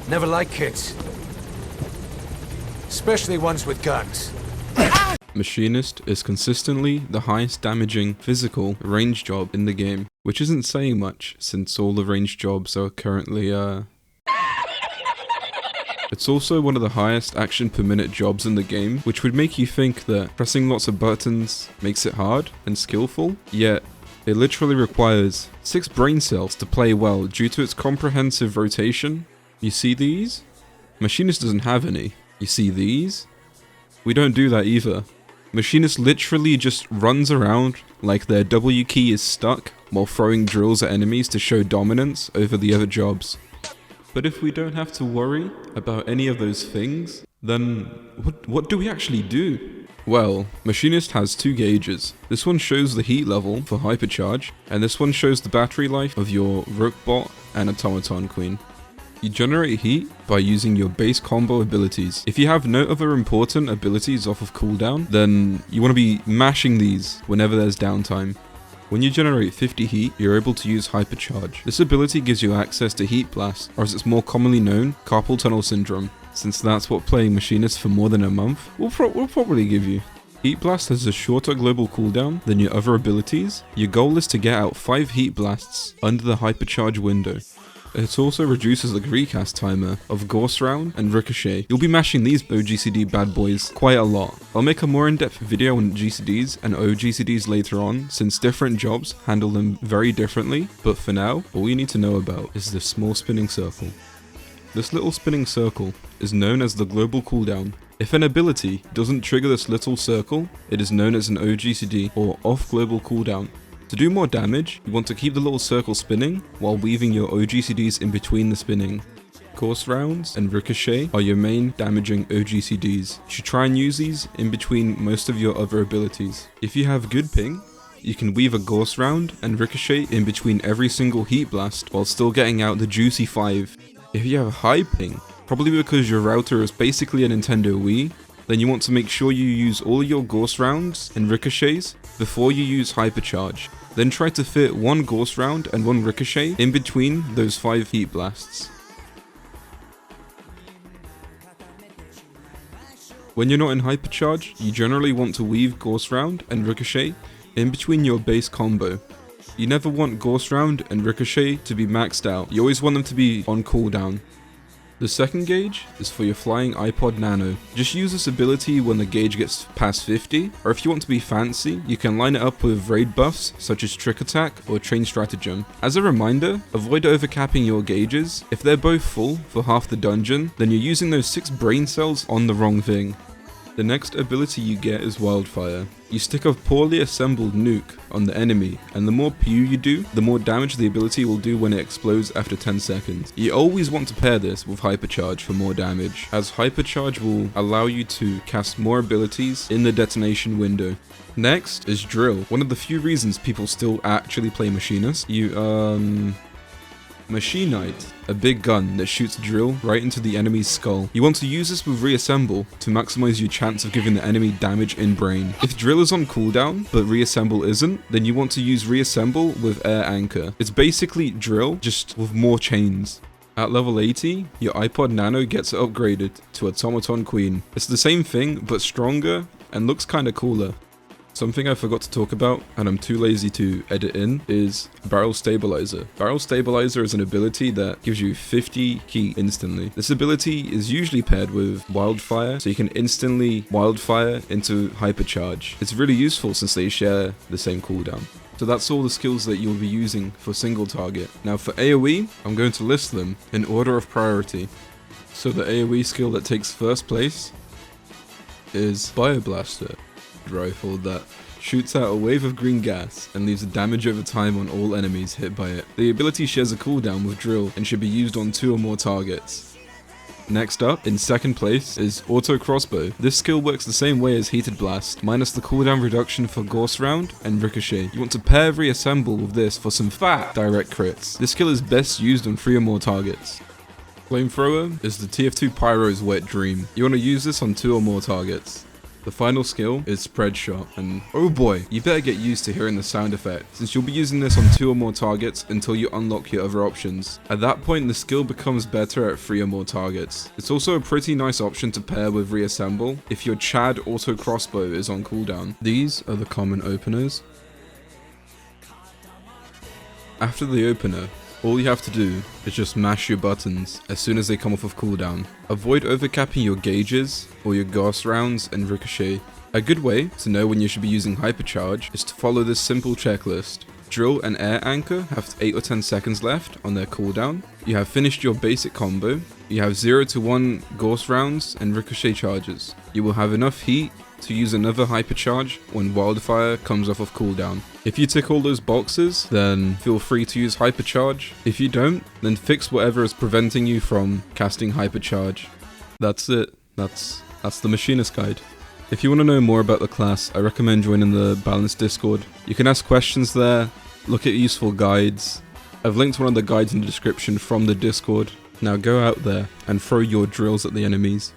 Never like kids. Especially ones with guns. Machinist is consistently the highest damaging physical range job in the game, which isn't saying much since all the range jobs are currently It's also one of the highest action per minute jobs in the game, which would make you think that pressing lots of buttons makes it hard and skillful, yet it literally requires 6 brain cells to play well due to its comprehensive rotation. You see these? Machinist doesn't have any. You see these? We don't do that either. Machinist literally just runs around like their W key is stuck while throwing drills at enemies to show dominance over the other jobs. But if we don't have to worry about any of those things, then what do we actually do? Well, Machinist has 2 gauges. This one shows the heat level for hypercharge, and this one shows the battery life of your Rookbot and Automaton Queen. You generate heat by using your base combo abilities. If you have no other important abilities off of cooldown, then you want to be mashing these whenever there's downtime. When you generate 50 heat, you're able to use Hypercharge. This ability gives you access to Heat Blast, or as it's more commonly known, Carpal Tunnel Syndrome. Since that's what playing Machinist for more than a month will probably give you. Heat Blast has a shorter global cooldown than your other abilities. Your goal is to get out 5 Heat Blasts under the Hypercharge window. It also reduces the recast timer of Ghost Round and Ricochet. You'll be mashing these OgCD bad boys quite a lot. I'll make a more in-depth video on GCDs and OgCDs later on, since different jobs handle them very differently, but for now, all you need to know about is this small spinning circle. This little spinning circle is known as the global cooldown. If an ability doesn't trigger this little circle, it is known as an OgCD or off global cooldown. To do more damage, you want to keep the little circle spinning while weaving your OgCDs in between the spinning. Ghost Rounds and Ricochet are your main damaging OgCDs. You should try and use these in between most of your other abilities. If you have good ping, you can weave a Ghost Round and Ricochet in between every single Heat Blast while still getting out the juicy 5. If you have high ping, probably because your router is basically a Nintendo Wii, then you want to make sure you use all your Ghost Rounds and Ricochets before you use Hypercharge. Then try to fit 1 Ghost Round and 1 Ricochet in between those 5 Heat Blasts. When you're not in Hypercharge, you generally want to weave Ghost Round and Ricochet in between your base combo. You never want Ghost Round and Ricochet to be maxed out, you always want them to be on cooldown. The second gauge is for your flying iPod Nano. Just use this ability when the gauge gets past 50, or if you want to be fancy, you can line it up with raid buffs such as Trick Attack or Train Stratagem. As a reminder, avoid overcapping your gauges. If they're both full for half the dungeon, then you're using those 6 brain cells on the wrong thing. The next ability you get is Wildfire. You stick a poorly assembled nuke on the enemy, and the more pew you do, the more damage the ability will do when it explodes after 10 seconds. You always want to pair this with Hypercharge for more damage, as Hypercharge will allow you to cast more abilities in the detonation window. Next is Drill. One of the few reasons people still actually play Machinist. Machinite, a big gun that shoots drill right into the enemy's skull. You want to use this with Reassemble to maximize your chance of giving the enemy damage in brain. If drill is on cooldown, but Reassemble isn't, then you want to use Reassemble with Air Anchor. It's basically drill, just with more chains. At level 80, your iPod Nano gets upgraded to Automaton Queen. It's the same thing, but stronger, and looks kinda cooler. Something I forgot to talk about, and I'm too lazy to edit in, is Barrel Stabilizer. Barrel Stabilizer is an ability that gives you 50 heat instantly. This ability is usually paired with Wildfire, so you can instantly Wildfire into Hypercharge. It's really useful since they share the same cooldown. So that's all the skills that you'll be using for single target. Now for AoE, I'm going to list them in order of priority. So the AoE skill that takes first place is Bioblaster. Rifle that shoots out a wave of green gas and leaves damage over time on all enemies hit by it. The ability shares a cooldown with Drill and should be used on 2 or more targets. Next up, in second place, is Auto Crossbow. This skill works the same way as Heated Blast, minus the cooldown reduction for Ghost Round and Ricochet. You want to pair Reassemble with this for some fat direct crits. This skill is best used on 3 or more targets. Flamethrower is the TF2 Pyro's wet dream. You want to use this on 2 or more targets. The final skill is spread shot, and oh boy, you better get used to hearing the sound effect, since you'll be using this on 2 or more targets until you unlock your other options. At that point, the skill becomes better at 3 or more targets. It's also a pretty nice option to pair with reassemble if your Chad auto crossbow is on cooldown. These are the common openers. After the opener, all you have to do is just mash your buttons as soon as they come off of cooldown. Avoid overcapping your gauges or your gas rounds and ricochet. A good way to know when you should be using hypercharge is to follow this simple checklist. Drill and air anchor have 8 or 10 seconds left on their cooldown. You have finished your basic combo. You have 0 to 1 gauss rounds and ricochet charges. You will have enough heat to use another hypercharge when wildfire comes off of cooldown. If you tick all those boxes, then feel free to use hypercharge. If you don't, then fix whatever is preventing you from casting hypercharge. That's it. That's the Machinist guide. If you want to know more about the class, I recommend joining the Balanced Discord. You can ask questions there, look at useful guides. I've linked one of the guides in the description from the Discord. Now go out there and throw your drills at the enemies.